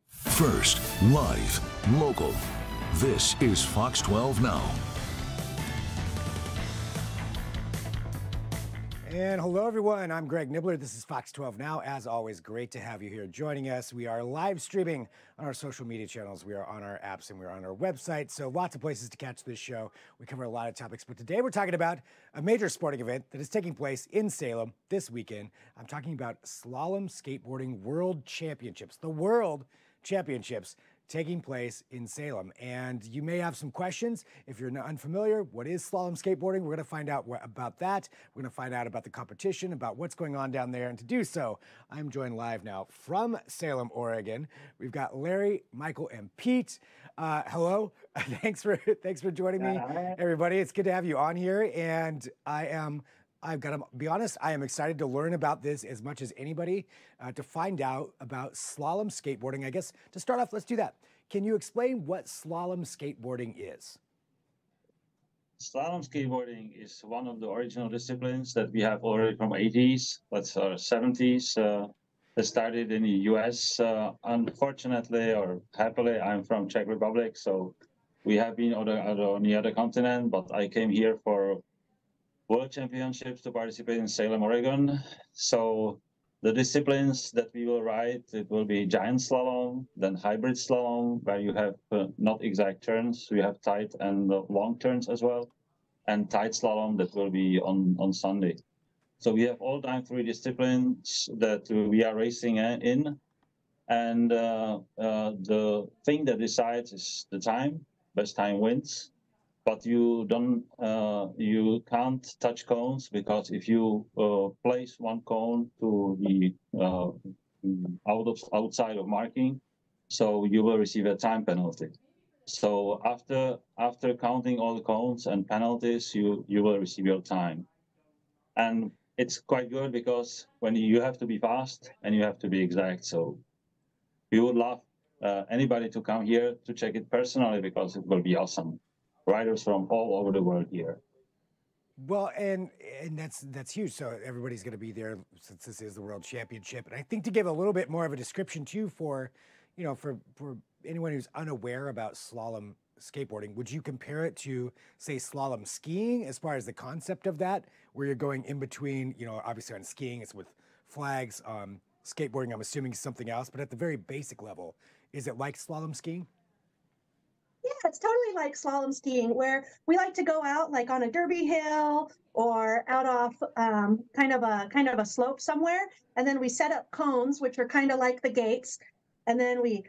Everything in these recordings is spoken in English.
First, live, local. This is Fox 12 Now. And hello, everyone. I'm Greg Nibbler. This is Fox 12 Now. As always, great to have you here joining us. We are live streaming on our social media channels. We are on our apps and we're on our website. So lots of places to catch this show. We cover a lot of topics. But today we're talking about a major sporting event that is taking place in Salem this weekend. I'm talking about Slalom Skateboarding World Championships, the World Championships taking place in Salem. And you may have some questions. If you're unfamiliar, what is slalom skateboarding? We're going to find out about that. We're going to find out about the competition, about what's going on down there. And to do so, I'm joined live now from Salem, Oregon. We've got Lari, Michael, and Pete. Hello. Thanks for joining me, everybody. It's good to have you on here. And I've got to be honest, I am excited to learn about this as much as anybody, to find out about slalom skateboarding. I guess to start off, let's do that. Can you explain what slalom skateboarding is? Slalom skateboarding is one of the original disciplines that we have already from 80s, let's 70s. It started in the US. Unfortunately or happily, I'm from Czech Republic, so we have been on the other continent, but I came here for World Championships to participate in Salem, Oregon. So the disciplines that we will ride, it will be giant slalom, then hybrid slalom, where you have not exact turns. We have tight and long turns as well, and tight slalom that will be on Sunday. So we have all time 3 disciplines that we are racing in. And the thing that decides is the time. Best time wins. But you can't touch cones, because if you place one cone to the outside of marking, so you will receive a time penalty. So after counting all the cones and penalties, you will receive your time. And it's quite good, because when you have to be fast and you have to be exact. So we would love anybody to come here to check it personally, because it will be awesome. Riders from all over the world here. Well, and that's huge. So everybody's going to be there, since this is the World Championship. And I think to give a little bit more of a description too, for anyone who's unaware about slalom skateboarding, would you compare it to, say, slalom skiing, as far as the concept of that, where you're going in between? Obviously on skiing it's with flags. Skateboarding, I'm assuming, is something else. But at the very basic level, is it like slalom skiing? Yeah, it's totally like slalom skiing, where we like to go out like on a derby hill or out off kind of a slope somewhere, and then we set up cones, which are kind of like the gates, and then we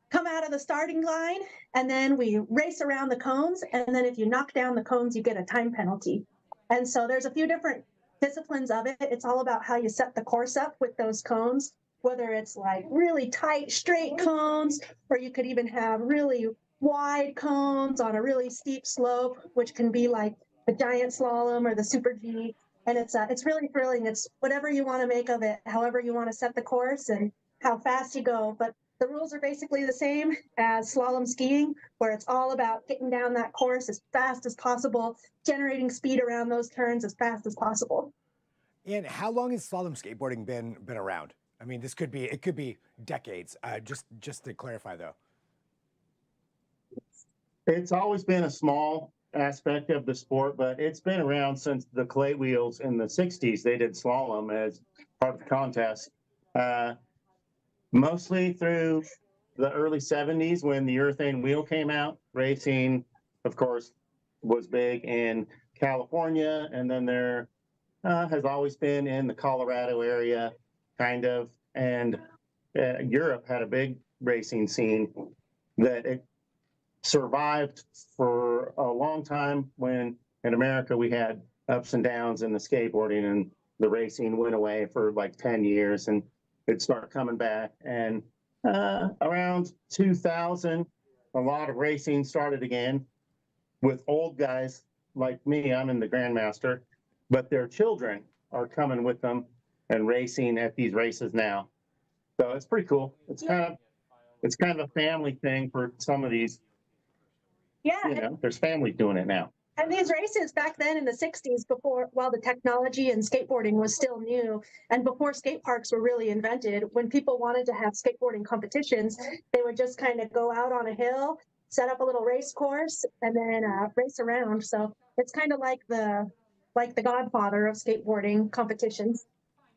come out of the starting line, and then we race around the cones, and then if you knock down the cones, you get a time penalty. And so there's a few different disciplines of it. It's all about how you set the course up with those cones, whether it's like really tight, straight cones, or you could even have really wide cones on a really steep slope, which can be like the giant slalom or the super G. And it's really thrilling. It's whatever you want to make of it, however you want to set the course and how fast you go. But the rules are basically the same as slalom skiing, where it's all about getting down that course as fast as possible, generating speed around those turns as fast as possible. And how long has slalom skateboarding been around? I mean, it could be decades. Just to clarify, though. It's always been a small aspect of the sport, but it's been around since the clay wheels in the 60s. They did slalom as part of the contest. Mostly through the early 70s, when the urethane wheel came out. Racing, of course, was big in California, and then there has always been in the Colorado area, kind of, and Europe had a big racing scene that it survived for a long time, when in America we had ups and downs in the skateboarding, and the racing went away for like 10 years and it started coming back. And around 2000, a lot of racing started again with old guys like me. I'm in the Grandmaster, but their children are coming with them and racing at these races now. So it's pretty cool. It's kind of a family thing for some of these. Yeah. There's families doing it now. And these races back then in the 60s, while the technology and skateboarding was still new, and before skate parks were really invented, when people wanted to have skateboarding competitions, they would just kind of go out on a hill, set up a little race course, and then race around. So it's kind of like the godfather of skateboarding competitions.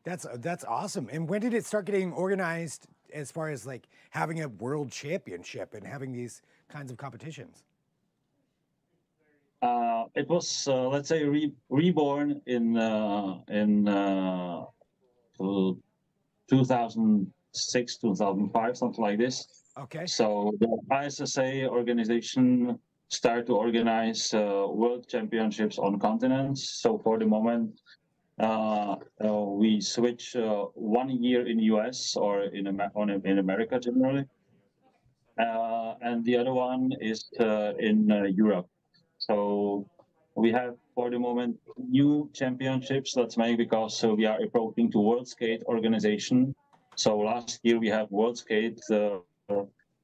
That's awesome. And when did it start getting organized as far as like having a world championship and having these kinds of competitions? It was, let's say, reborn in 2006, 2005, something like this. Okay. So the ISSA organization started to organize world championships on continents. So for the moment, we switch 1 year in US or in America generally, and the other one is in Europe. So we have for the moment new championships. Let's make because we are approaching to World Skate Organization. So last year we have World Skate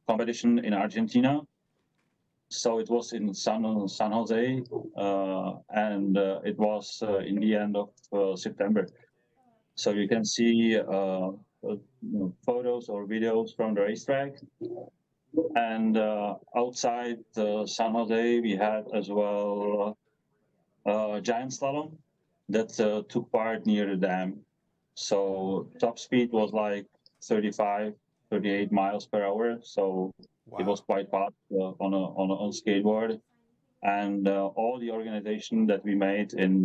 competition in Argentina. So it was in San Jose, and it was in the end of September. So you can see photos or videos from the racetrack. And outside San Jose, we had as well giant slalom that took part near the dam. So top speed was like 35, 38 miles per hour. So Wow. It was quite fast on a skateboard. And all the organization that we made in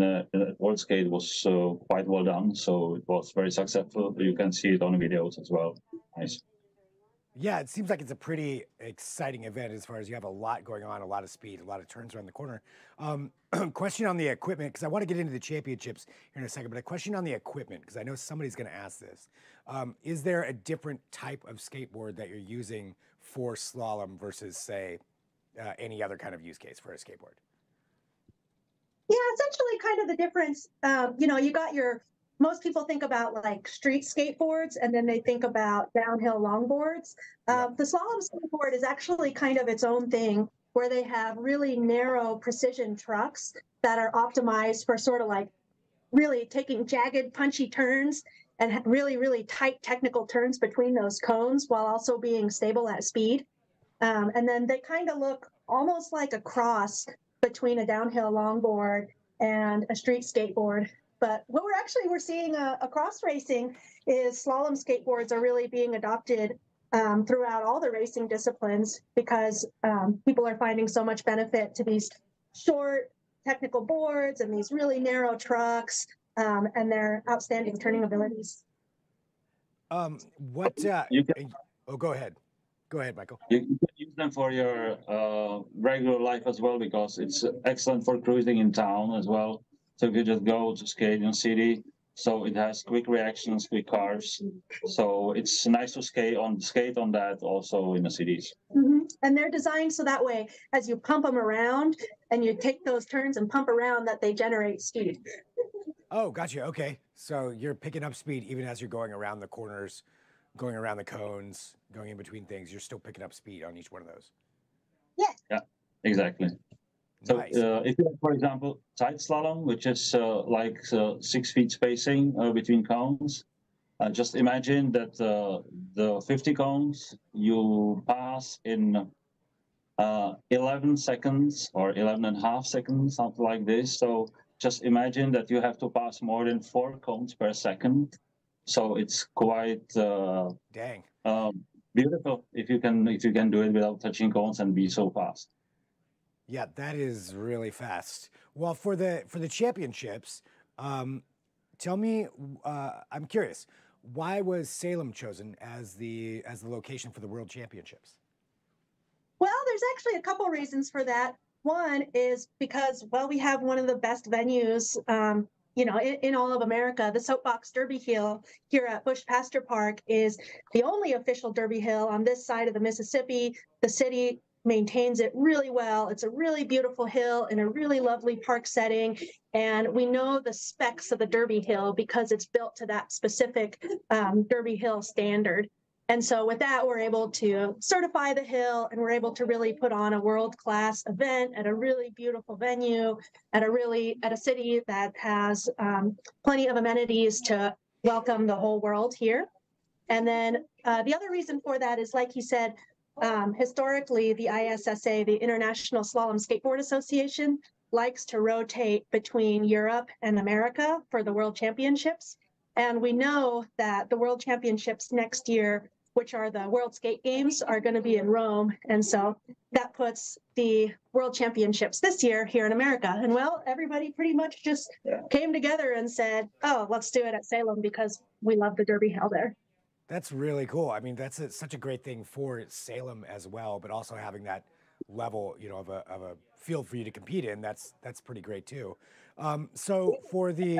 World Skate was quite well done. So it was very successful. You can see it on videos as well. Nice. Yeah, it seems like it's a pretty exciting event as far as you have a lot going on, a lot of speed, a lot of turns around the corner. Question on the equipment, because I want to get into the championships here in a second, but a question on the equipment, because I know somebody's going to ask this. Is there a different type of skateboard that you're using for slalom versus, say, any other kind of use case for a skateboard? Yeah, essentially kind of the difference. You got most people think about like street skateboards and then they think about downhill longboards. The slalom skateboard is actually kind of its own thing where they have really narrow precision trucks that are optimized for sort of like really taking jagged, punchy turns and really, really tight technical turns between those cones while also being stable at speed. And then they kind of look almost like a cross between a downhill longboard and a street skateboard. But what we're seeing across racing is slalom skateboards are really being adopted throughout all the racing disciplines because people are finding so much benefit to these short technical boards and these really narrow trucks and their outstanding turning abilities. Oh, go ahead. Go ahead, Michael. You can use them for your regular life as well because it's excellent for cruising in town as well. So if you just go to skate in the city, so it has quick reactions, quick cars. So it's nice to skate on that also in the cities. Mm-hmm. And they're designed so that way, as you pump them around and you take those turns and pump around, that they generate speed. Oh, gotcha. Okay. So you're picking up speed even as you're going around the corners, going around the cones, going in between things. You're still picking up speed on each one of those. Yeah. Yeah, exactly. So Nice. if you have, for example, side slalom, which is 6 feet spacing between cones, just imagine that the 50 cones you pass in 11 seconds or 11 and a half seconds, something like this. So just imagine that you have to pass more than 4 cones per second. So it's quite Dang. Beautiful if you can do it without touching cones and be so fast. Yeah, that is really fast. Well, for the championships, tell me, I'm curious, why was Salem chosen as the location for the World Championships? Well, there's actually a couple reasons for that. One is because, well, we have one of the best venues, in all of America. The Soapbox Derby Hill here at Pasture Park is the only official Derby Hill on this side of the Mississippi. The city maintains it really well. It's a really beautiful hill in a really lovely park setting. And we know the specs of the Derby Hill because it's built to that specific Derby Hill standard. And so with that, we're able to certify the hill, and we're able to really put on a world-class event at a really beautiful venue, at a city that has plenty of amenities to welcome the whole world here. And then the other reason for that is, like he said, historically, the ISSA, the International Slalom Skateboard Association, likes to rotate between Europe and America for the World Championships. And we know that the World Championships next year, which are the World Skate Games, are going to be in Rome. And so that puts the World Championships this year here in America. And well, everybody pretty much just came together and said, oh, let's do it at Salem because we love the Derby Hill there. That's really cool. I mean, that's such a great thing for Salem as well, but also having that level, you know, of a field for you to compete in. That's pretty great too. So for the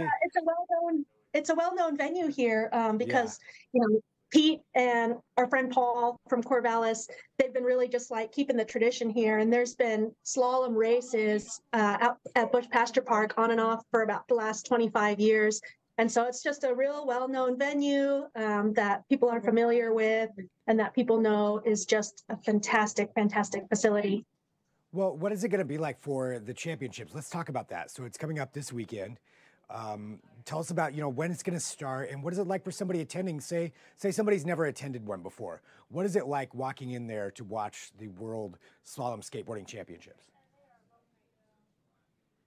it's a well-known venue here because you know, Pete and our friend Paul from Corvallis, they've been really just like keeping the tradition here. And there's been slalom races out at Pasture Park on and off for about the last 25 years. And so it's just a real well-known venue that people are familiar with and that people know is just a fantastic, fantastic facility. Well, what is it going to be like for the championships? Let's talk about that. So it's coming up this weekend. Tell us about, you know, when it's going to start and what is it like for somebody attending? Say somebody's never attended one before. What is it like walking in there to watch the World Slalom Skateboarding Championships?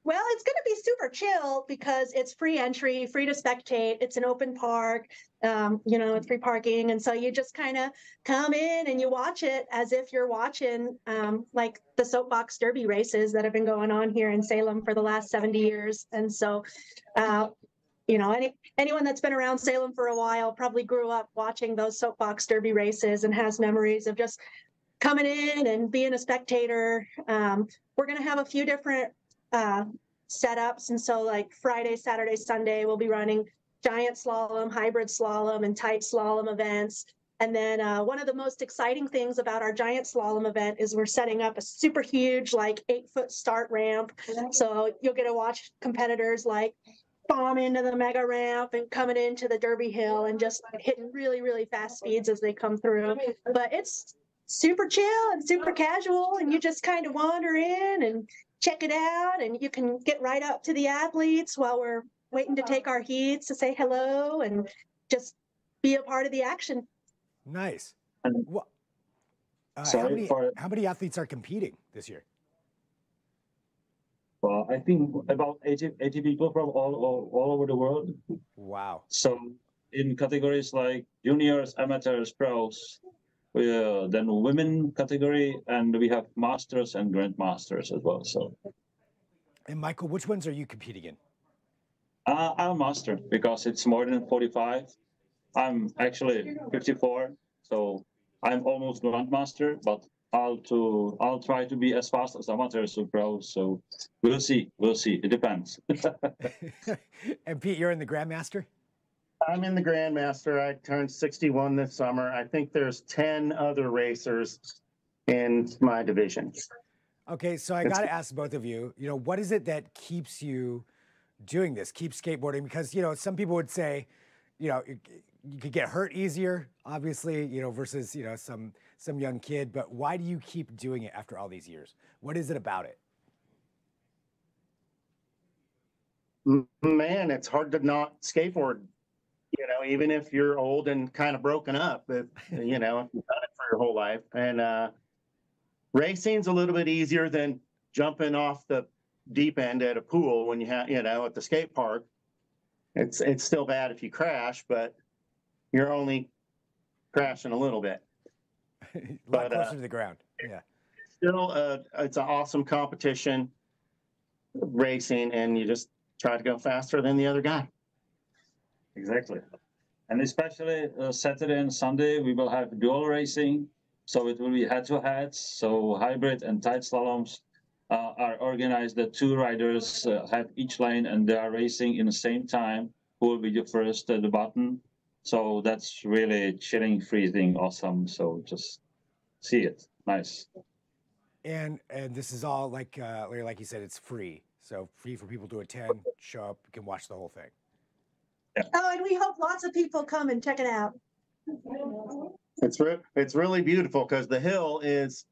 Well, it's going to be super chill because it's free entry, free to spectate. It's an open park, you know, it's free parking. And so you just kind of come in and you watch it as if you're watching like the soapbox derby races that have been going on here in Salem for the last 70 years. And so, you know, anyone that's been around Salem for a while probably grew up watching those soapbox derby races and has memories of just coming in and being a spectator. We're going to have a few different setups, and so like Friday, Saturday, Sunday we'll be running giant slalom, hybrid slalom, and tight slalom events. And then one of the most exciting things about our giant slalom event is we're setting up a super huge, like 8-foot start ramp. So you'll get to watch competitors like bomb into the mega ramp and coming into the Derby Hill and just hitting really, really fast speeds as they come through. But it's super chill and super casual, and you just kind of wander in and check it out, and you can get right up to the athletes while we're waiting to take our heats to say hello and just be a part of the action. Nice. Well, how many athletes are competing this year? Well, I think about 80 people from all over the world. Wow. So in categories like juniors, amateurs, pros, then women category, and we have masters and grandmasters as well. So, and Michael, which ones are you competing in? I'm a master because it's more than 45. I'm actually 54, so I'm almost grandmaster, but I'll try to be as fast as amateurs or pros. So we'll see. It depends. And Pete, you're in the grandmaster? I'm in the Grandmaster. I turned 61 this summer. I think there's 10 other racers in my division. Okay, so I got to ask both of you, you know, what is it that keeps you doing this, keep skateboarding? Because, you know, some people would say, you know, you could get hurt easier, obviously, you know, versus, you know, some young kid. But why do you keep doing it after all these years? What is it about it? Man, it's hard to not skateboard. You know, even if you're old and kind of broken up, but, you know, if you've done it for your whole life. And racing's a little bit easier than jumping off the deep end at a pool when you have, you know, at the skate park. It's still bad if you crash, but you're only crashing a little bit. A lot closer to the ground. Yeah. Still, it's an awesome competition, racing, and you just try to go faster than the other guy. Exactly. And especially Saturday and Sunday, we will have dual racing. So it will be head-to-heads. So hybrid and tight slaloms are organized. The two riders have each lane and they are racing in the same time. Who will be the first at the button? So that's really chilling, freezing, awesome. So just see it. Nice. And this is all like you said, it's free. So free for people to attend, show up, you can watch the whole thing. Yeah. Oh, and we hope lots of people come and check it out. It's really beautiful because the hill is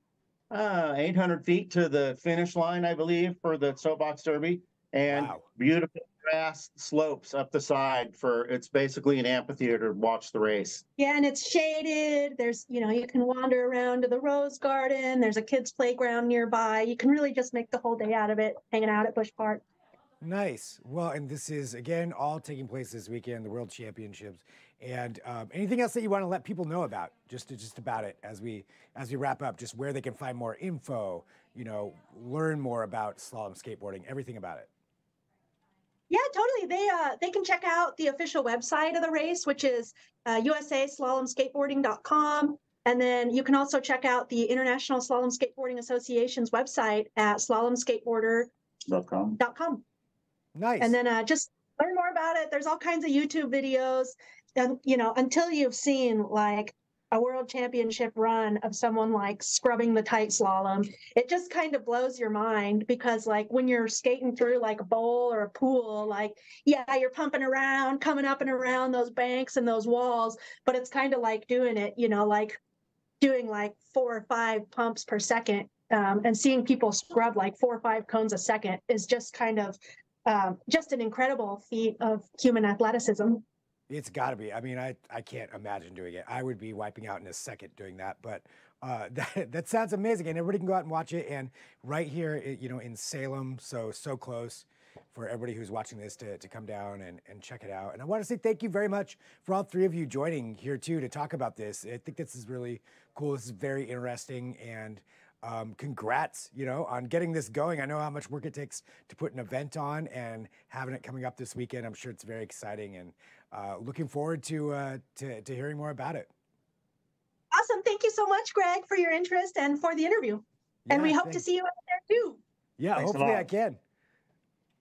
800 feet to the finish line, I believe, for the Soapbox Derby, and Wow. beautiful grass slopes up the side for it's basically an amphitheater to watch the race. Yeah, and it's shaded. There's, you can wander around to the rose garden. There's a kids' playground nearby. You can really just make the whole day out of it, hanging out at Busch Park. Nice. Well, and this is, again, all taking place this weekend, the World Championships. And anything else that you want to let people know about, just about it as we wrap up, just where they can find more info, learn more about slalom skateboarding, everything about it. Yeah, totally. They can check out the official website of the race, which is ISSA And then you can also check out the International Slalom Skateboarding Association's website at slalomskateboarder.com. Nice. And then just learn more about it. There's all kinds of YouTube videos. And, until you've seen like a world championship run of someone like scrubbing the tight slalom, it just kind of blows your mind because like when you're skating through like a bowl or a pool, like, yeah, you're pumping around, coming up and around those banks and those walls, but it's kind of like doing it, like doing like 4 or 5 pumps per second. And seeing people scrub like 4 or 5 cones a second is just kind of just an incredible feat of human athleticism. It's got to be. I mean, I can't imagine doing it. I would be wiping out in a second doing that. But that sounds amazing, and everybody can go out and watch it. And right here, in Salem, so close for everybody who's watching this to come down and check it out. And I want to say thank you very much for all 3 of you joining here too to talk about this. I think this is really cool. This is very interesting, and congrats, on getting this going. I know how much work it takes to put an event on, and having it coming up this weekend, I'm sure it's very exciting, and looking forward to hearing more about it. Awesome. Thank you so much, Greg, for your interest and for the interview. And we hope to see you out there too. Yeah, Thanks hopefully I can.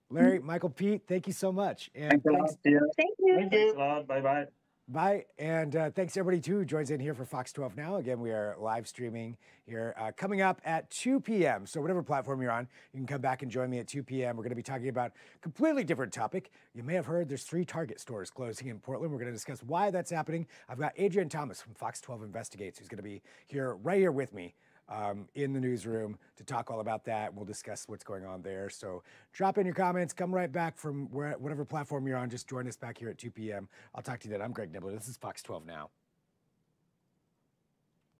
Larry, Michael, Pete, thank you so much. And Thanks. Thank you. Thank you. Bye-bye. Bye. And thanks everybody too who joins in here for Fox 12 Now. Again, we are live streaming here coming up at 2 p.m. So whatever platform you're on, you can come back and join me at 2 p.m. We're going to be talking about a completely different topic. You may have heard there's 3 Target stores closing in Portland. We're going to discuss why that's happening. I've got Adrian Thomas from Fox 12 Investigates, who's going to be right here with me in the newsroom to talk all about that. We'll discuss what's going on there. So drop in your comments, come right back from whatever platform you're on. Just join us back here at 2 p.m. I'll talk to you then. I'm Greg Nibbler. This is Fox 12 Now.